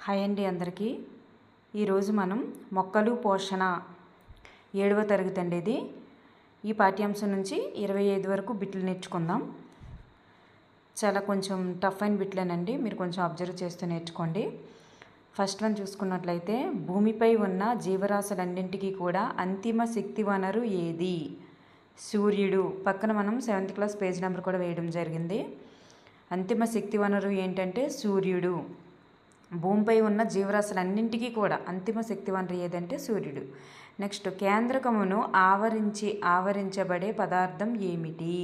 Hi అండి అందరికీ. ఈరోజు మనం మొక్కలు పోషణ 7వ తరగతి అండి ఇది. ఈ పాఠ్యాంశం నుంచి 25 వరకు బిట్లు నేర్చుకుందాం. చాలా కొంచెం టఫ్ అయిన బిట్లేనండి, మీరు కొంచెం అబ్జర్వ్ చేస్తూ నేర్చుకోండి. ఫస్ట్ వన్ చూసుకున్నట్లయితే, భూమిపై ఉన్న జీవరాశులన్నింటికీ కూడా అంతిమ శక్తి వనరు ఏది? సూర్యుడు. పక్కన మనం 7th క్లాస్ పేజ్ నెంబర్ కూడా వేయడం జరిగింది. అంతిమ శక్తి వనరు ఏంటంటే సూర్యుడు. భూమిపై ఉన్న జీవరాశులన్నింటికీ కూడా అంతిమ శక్తి వనరు ఏదంటే సూర్యుడు. నెక్స్ట్, కేంద్రకమును ఆవరించబడే పదార్థం ఏమిటి?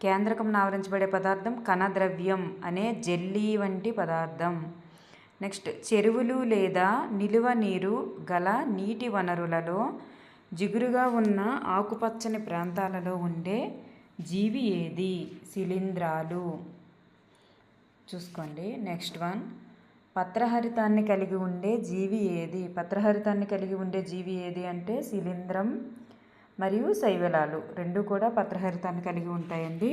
కేంద్రకమును ఆవరించబడే పదార్థం కణద్రవ్యం అనే జెల్లీ వంటి పదార్థం. నెక్స్ట్, చెరువులు లేదా నిలువ నీరు గల నీటి వనరులలో జిగురుగా ఉన్న ఆకుపచ్చని ప్రాంతాలలో ఉండే జీవి ఏది? శిలీంధ్రాలు. చూసుకోండి. నెక్స్ట్ వన్, పత్రహరితాన్ని కలిగి ఉండే జీవి ఏది? పత్రహరితాన్ని కలిగి ఉండే జీవి ఏది అంటే శిలీంధ్రం మరియు శైవలాలు రెండు కూడా పత్రహరితాన్ని కలిగి ఉంటాయండి.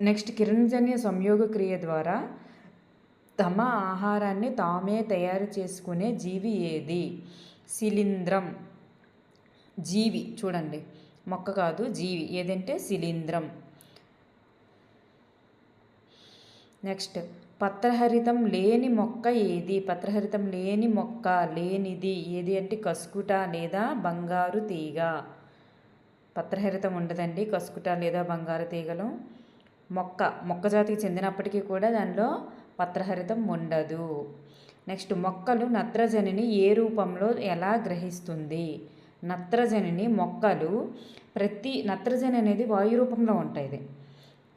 నెక్స్ట్, కిరణజన్య సంయోగ క్రియ ద్వారా తమ ఆహారాన్ని తామే తయారు చేసుకునే జీవి ఏది? శిలీంధ్రం. జీవి చూడండి, మొక్క కాదు, జీవి ఏదంటే శిలీంధ్రం. నెక్స్ట్, పత్రహరితం లేని మొక్క ఏది? పత్రహరితం లేని మొక్క లేనిది ఏది అంటే కస్కుట లేదా బంగారు తీగ. పత్రహరితం ఉండదండి కస్కుట లేదా బంగారు తీగలు. మొక్క జాతికి చెందినప్పటికీ కూడా దానిలో పత్రహరితం ఉండదు. నెక్స్ట్, మొక్కలు నత్రజనిని ఏ రూపంలో ఎలా గ్రహిస్తుంది? నత్రజనిని మొక్కలు నత్రజని అనేది వాయు రూపంలో ఉంటుంది.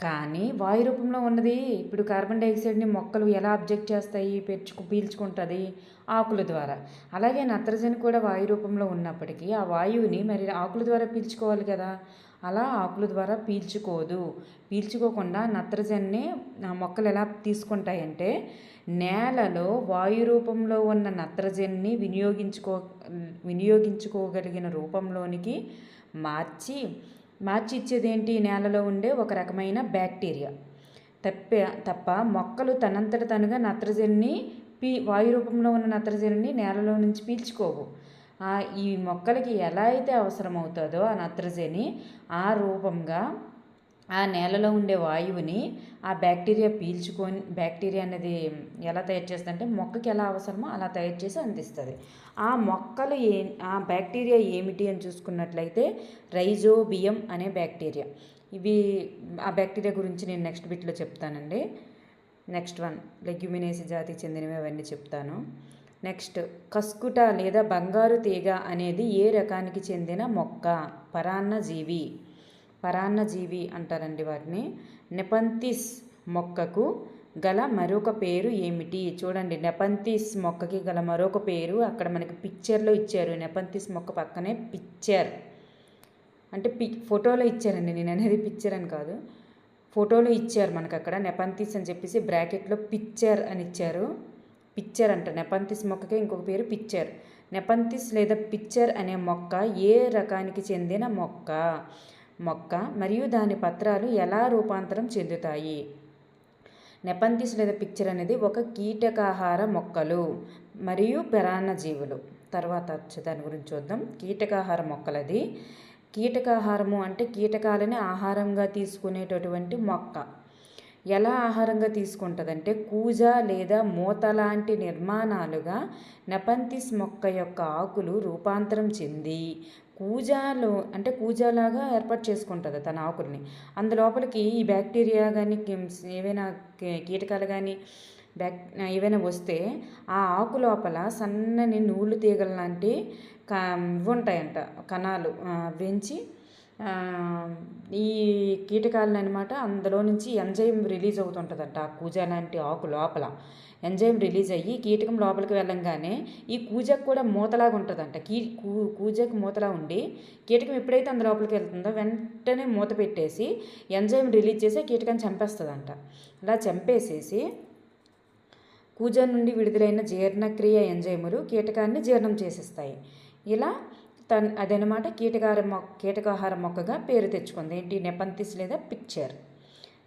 కానీ వాయు రూపంలో ఉన్నది ఇప్పుడు కార్బన్ డైఆక్సైడ్ని మొక్కలు ఎలా అబ్జెక్ట్ చేస్తాయి? పీల్చుకుంటుంది ఆకుల ద్వారా. అలాగే నత్రజని కూడా వాయు రూపంలో ఉన్నప్పటికీ ఆ వాయువుని మరి ఆకుల ద్వారా పీల్చుకోవాలి కదా, అలా ఆకుల ద్వారా పీల్చుకోకుండా నత్రజనిని మొక్కలు ఎలా తీసుకుంటాయంటే నేలలో వాయు రూపంలో ఉన్న నత్రజనిని వినియోగించుకోగలిగిన రూపంలోనికి మార్చి ఇచ్చేది ఏంటి? నేలలో ఉండే ఒక రకమైన బ్యాక్టీరియా తప్ప మొక్కలు తనంతట తనుగా నత్రజనిని వాయు రూపంలో ఉన్న నత్రజనిని నేలలో నుంచి పీల్చుకోవు. ఈ మొక్కలకి ఎలా అయితే అవసరమవుతుందో ఆ నత్రజని ఆ రూపంగా ఆ నేలలో ఉండే వాయువుని ఆ బ్యాక్టీరియా అనేది ఎలా తయారు చేస్తుందంటే మొక్కకి ఎలా అవసరమో అలా తయారు చేసి అందిస్తుంది. ఆ బ్యాక్టీరియా ఏమిటి అని చూసుకున్నట్లయితే రైజోబియం అనే బ్యాక్టీరియా. ఆ బ్యాక్టీరియా గురించి నేను నెక్స్ట్ బిట్లో చెప్తానండి. నెక్స్ట్ వన్, లెగ్యుమినేసి జాతికి చెందినవి అవన్నీ చెప్తాను. నెక్స్ట్, కస్కుట లేదా బంగారు తీగ అనేది ఏ రకానికి చెందిన మొక్క? పరాన్నజీవి అంటారండి వాటిని. నెపంథిస్ మొక్కకు గల మరొక పేరు ఏమిటి? చూడండి, నెపంథిస్ మొక్కకి గల మరొక పేరు అక్కడ మనకి పిక్చర్లో ఇచ్చారు. నెపంథిస్ మొక్క పక్కనే పిక్చర్ అంటే ఫోటోలో ఇచ్చారండి, నేను అనేది పిక్చర్ అని కాదు, ఫోటోలో ఇచ్చారు మనకు అక్కడ నెపంథిస్ అని చెప్పేసి బ్రాకెట్లో పిక్చర్ అని ఇచ్చారు. పిక్చర్ అంట నెపంథిస్ మొక్కకే ఇంకొక పేరు పిక్చర్. నెపంథిస్ లేదా పిక్చర్ అనే మొక్క ఏ రకానికి చెందిన మొక్క మరియు దాని పత్రాలు ఎలా రూపాంతరం చెందుతాయి? నెపంథిస్ లేదా పిక్చర్ అనేది ఒక కీటకాహార మొక్కలు మరియు పరాన్నజీవులు. తర్వాత దాని గురించి చూద్దాం. కీటకాహార మొక్కలది. కీటకాహారము అంటే కీటకాలని ఆహారంగా తీసుకునేటటువంటి మొక్క. ఎలా ఆహారంగా తీసుకుంటుందంటే కూజ లేదా మూత లాంటి నిర్మాణాలుగా నెపంథిస్ మొక్క యొక్క ఆకులు రూపాంతరం చెంది కూజాలాగా ఏర్పాటు చేసుకుంటుంది తన ఆకుల్ని. అందులోపలికి ఈ బ్యాక్టీరియా కానీ ఏవైనా కీటకాలు కానీ ఏవైనా వస్తే ఆ ఆకు లోపల సన్నని నూలు తీగల లాంటి ఇవి ఉంటాయంట, కణాలు వెంచి ఈ కీటకాలను అనమాట అందులో నుంచి ఎంజైమ్ రిలీజ్ అవుతుంటుందంట. ఆ కూజా లాంటి ఆకు లోపల ఎంజైమ్ రిలీజ్ అయ్యి కీటకం లోపలికి వెళ్ళంగానే ఈ కూజకు కూడా మూతలాగా ఉంటుందంట. కూజకు మూతలా ఉండి కీటకం ఎప్పుడైతే అందు లోపలికి వెళ్తుందో వెంటనే మూత పెట్టేసి ఎంజైమ్ రిలీజ్ చేసి కీటకాన్ని చంపేస్తుందంట. అలా చంపేసేసి కూజ నుండి విడుదలైన జీర్ణక్రియ ఎంజైములు కీటకాన్ని జీర్ణం చేసేస్తాయి. ఇలా అదనమాట కీటకాహార మొక్కగా పేరు తెచ్చుకుంది. ఏంటి? నెపంథిస్ లేదా పిక్చర్.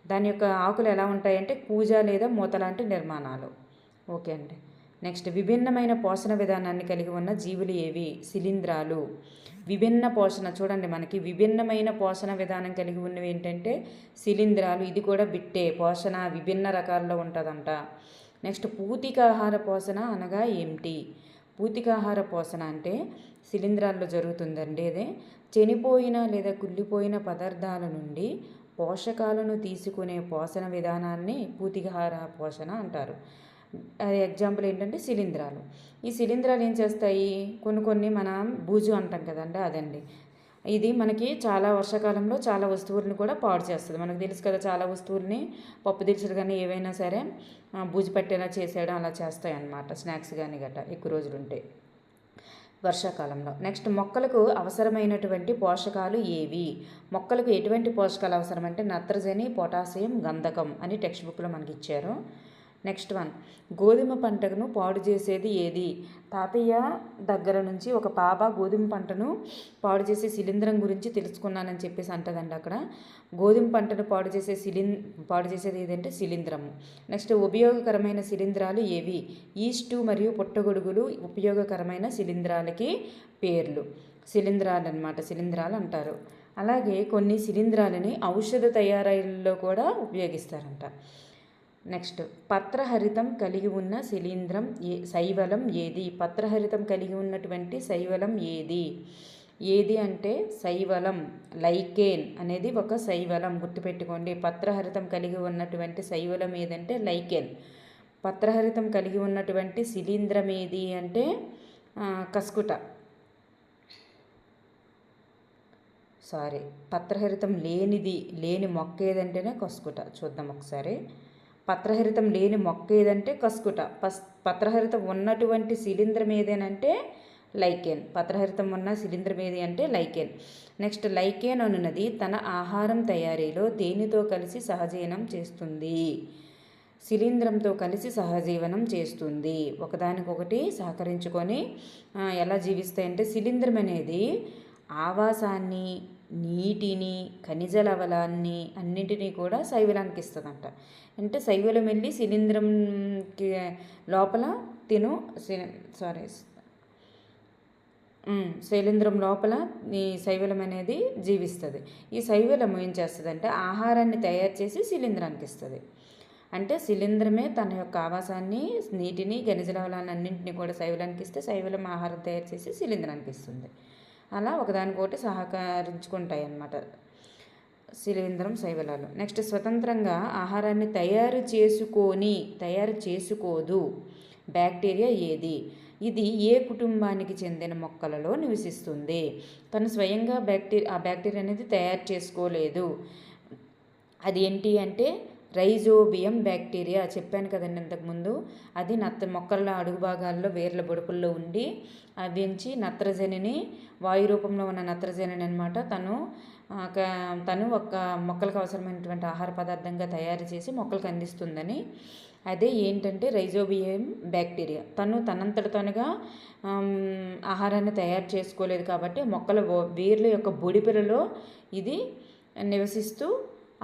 దాని యొక్క ఆకులు ఎలా ఉంటాయంటే కూజ లేదా మూత లాంటి నిర్మాణాలు. ఓకే అండి. నెక్స్ట్ విభిన్నమైన పోషణ విధానాన్ని కలిగి ఉన్న జీవులు ఏవి? శిలీంధ్రాలు. విభిన్న పోషణ చూడండి, మనకి విభిన్నమైన పోషణ విధానం కలిగి ఉన్నవి ఏంటంటే శిలీంధ్రాలు. ఇది కూడా బిట్టే పోషణ విభిన్న రకాల్లో ఉంటుందంట. నెక్స్ట్ పూతికాహార పోషణ అనగా ఏమిటి? పూతికాహార పోషణ అంటే శిలీంధ్రాల్లో జరుగుతుందండి. అదే చనిపోయిన లేదా కుళ్ళిపోయిన పదార్థాల నుండి పోషకాలను తీసుకునే పోషణ విధానాన్ని పూతికాహార పోషణ అంటారు. అది ఎగ్జాంపుల్ ఏంటంటే శిలీంధ్రాలు. ఈ శిలీంధ్రాలు ఏం చేస్తాయి? కొన్ని మనం బూజు అంటాం కదండి, అదండి. ఇది మనకి చాలా వర్షాకాలంలో చాలా వస్తువులను కూడా పాడు చేస్తుంది. మనకు తెలుసు కదా, చాలా వస్తువుల్ని పప్పు దినుసులు కానీ ఏవైనా సరే బూజు పట్టేలా చేసేయడం అలా చేస్తాయి అన్నమాట. స్నాక్స్ కానీ గట్రా ఎక్కువ రోజులు ఉంటే వర్షాకాలంలో. నెక్స్ట్ మొక్కలకు అవసరమైనటువంటి పోషకాలు ఏవి? మొక్కలకు ఎటువంటి పోషకాలు అవసరం అంటే నత్రజని, పొటాషియం, గంధకం అని టెక్స్ట్ బుక్లో మనకి ఇచ్చారు. నెక్స్ట్ వన్, గోధుమ పంటను పాడు చేసేది ఏది? తాతయ్య దగ్గర నుంచి ఒక పాప గోధుమ పంటను పాడు చేసే శిలీంధ్రం గురించి తెలుసుకున్నానని చెప్పేసి అంటదండి అక్కడ. గోధుమ పంటను పాడు చేసేది ఏదంటే శిలీంధ్రము. నెక్స్ట్ ఉపయోగకరమైన శిలీంధ్రాలు ఏవి? ఈస్టు మరియు పుట్టగొడుగులు ఉపయోగకరమైన శిలీంధ్రాలకి పేర్లు. శిలీంధ్రాలు అన్నమాట, శిలీంధ్రాలు అంటారు. అలాగే కొన్ని శిలీంధ్రాలని ఔషధ తయారీలో కూడా ఉపయోగిస్తారంట. నెక్స్ట్ పత్రహరితం కలిగి ఉన్న శిలీంధ్రం శైవలం ఏది? పత్రహరితం కలిగి ఉన్నటువంటి శైవలం ఏది? ఏది అంటే శైవలం, లైకేన్ అనేది ఒక శైవలం, గుర్తుపెట్టుకోండి. పత్రహరితం కలిగి ఉన్నటువంటి శైవలం ఏదంటే లైకేన్. పత్రహరితం కలిగి ఉన్నటువంటి శిలీంధ్రం ఏది అంటే కస్కుట. పత్రహరితం లేని మొక్క ఏదంటేనే కస్కుట. చూద్దాం ఒకసారి. పత్రహరితం లేని మొక్క ఏదంటే కస్కుట. పత్రహరితం ఉన్నటువంటి శిలీంధ్రం ఏదేనంటే లైకేన్. పత్రహరితం ఉన్న శిలీంధ్రం ఏది అంటే లైకేన్. నెక్స్ట్ లైకేన్ అనున్నది తన ఆహారం తయారీలో దేనితో కలిసి సహజీవనం చేస్తుంది? శిలీంధ్రంతో కలిసి సహజీవనం చేస్తుంది. ఒకదానికొకటి సహకరించుకొని ఎలా జీవిస్తాయంటే శిలీంధ్రం అనేది ఆవాసాన్ని, నీటిని, ఖనిజ లవణాన్ని అన్నింటినీ కూడా శైవలానికి ఇస్తుందంట. అంటే శైవలం వెళ్ళి శిలీంధ్రంకి లోపల శైలేంద్రం లోపల ఈ శైవలం అనేది జీవిస్తుంది. ఈ శైవలం ఏం చేస్తుంది అంటే ఆహారాన్ని తయారు చేసి శిలీంధ్రానికి ఇస్తుంది. అంటే శిలీంధ్రమే తన యొక్క ఆవాసాన్ని, నీటిని, ఖనిజ లవణాన్ని అన్నింటినీ కూడా శైవలానికి ఇస్తే శైవలం ఆహారం తయారు చేసి శిలీంధ్రానికి ఇస్తుంది. అలా ఒకదానికొకటి సహకరించుకుంటాయి అన్నమాట శిలీంధ్రం, శైవలాలు. నెక్స్ట్ స్వతంత్రంగా ఆహారాన్ని తయారు చేసుకోదు బ్యాక్టీరియా ఏది? ఇది ఏ కుటుంబానికి చెందిన మొక్కలలో నివసిస్తుంది? తను స్వయంగా ఆ బ్యాక్టీరియా అనేది తయారు చేసుకోలేదు. అది ఏంటి అంటే రైజోబియం బ్యాక్టీరియా. చెప్పాను కదండి ఇంతకుముందు. అది మొక్కల అడుగు భాగాల్లో వేర్ల బొడుపుల్లో ఉండి అవించి నత్రజనిని, వాయు రూపంలో ఉన్న నత్రజనిని అనమాట తను ఒక మొక్కలకు అవసరమైనటువంటి ఆహార పదార్థంగా తయారు చేసి మొక్కలకు అందిస్తుందని. అదే ఏంటంటే రైజోబియం బ్యాక్టీరియా. తనంతట తనుగా ఆహారాన్ని తయారు చేసుకోలేదు కాబట్టి మొక్కల వేర్ల యొక్క బొడిపెలలో ఇది నివసిస్తూ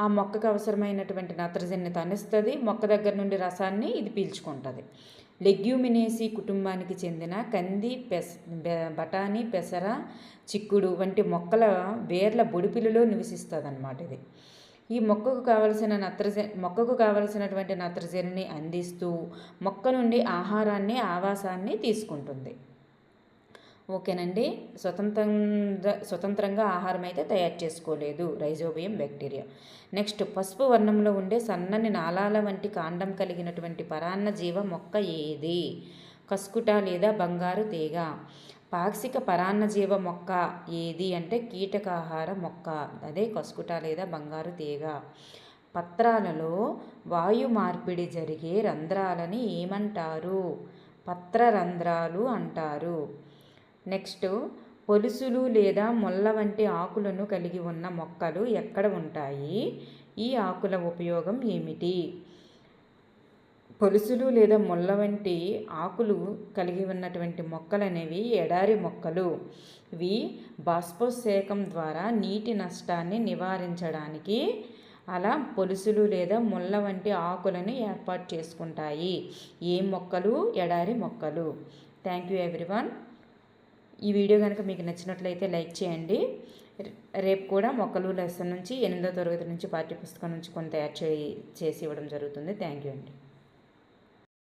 ఆ మొక్కకు అవసరమైనటువంటి నత్రజనిని తనిస్తుంది. మొక్క దగ్గర నుండి రసాన్ని ఇది పీల్చుకుంటుంది. లెగ్యూమినేసి కుటుంబానికి చెందిన కంది, బఠానీ, పెసర, చిక్కుడు వంటి మొక్కల వేర్ల బొడిపిలలో నివసిస్తుంది అన్నమాట. ఇది ఈ మొక్కకు కావలసినటువంటి నత్రజనిని అందిస్తూ మొక్క నుండి ఆహారాన్ని, ఆవాసాన్ని తీసుకుంటుంది. ఓకేనండి. స్వతంత్రంగా ఆహారం అయితే తయారు చేసుకోలేదు రైజోబియం బ్యాక్టీరియా. నెక్స్ట్ పసుపు వర్ణంలో ఉండే సన్నని నాళాల వంటి కాండం కలిగినటువంటి పరాన్న జీవ మొక్క ఏది? కస్కుట లేదా బంగారు తీగ. పాక్షిక పరాన్నజీవ మొక్క ఏది అంటే కీటకాహార మొక్క. అదే కస్కుట లేదా బంగారు తీగ. పత్రాలలో వాయు మార్పిడి జరిగే రంధ్రాలని ఏమంటారు? పత్రరంధ్రాలు అంటారు. నెక్స్ట్ పొలుసులు లేదా మొల్ల వంటి ఆకులను కలిగి ఉన్న మొక్కలు ఎక్కడ ఉంటాయి? ఈ ఆకుల ఉపయోగం ఏమిటి? పొలుసులు లేదా మొల్ల వంటి ఆకులు కలిగి ఉన్నటువంటి మొక్కలు అనేవి ఎడారి మొక్కలు. ఇవి బాష్పోత్సేకం ద్వారా నీటి నష్టాన్ని నివారించడానికి అలా పొలుసులు లేదా ముళ్ళ వంటి ఆకులను ఏర్పాటు చేసుకుంటాయి. ఏ మొక్కలు? ఎడారి మొక్కలు. Thank you everyone. ఈ వీడియో కనుక మీకు నచ్చినట్లయితే లైక్ చేయండి. రేపు కూడా మొక్కలు లెసన్ నుంచి 8వ తరగతి నుంచి పాఠ్యపుస్తకం నుంచి కొన్ని తయారు చేసి ఇవ్వడం జరుగుతుంది. థ్యాంక్ యూ అండి.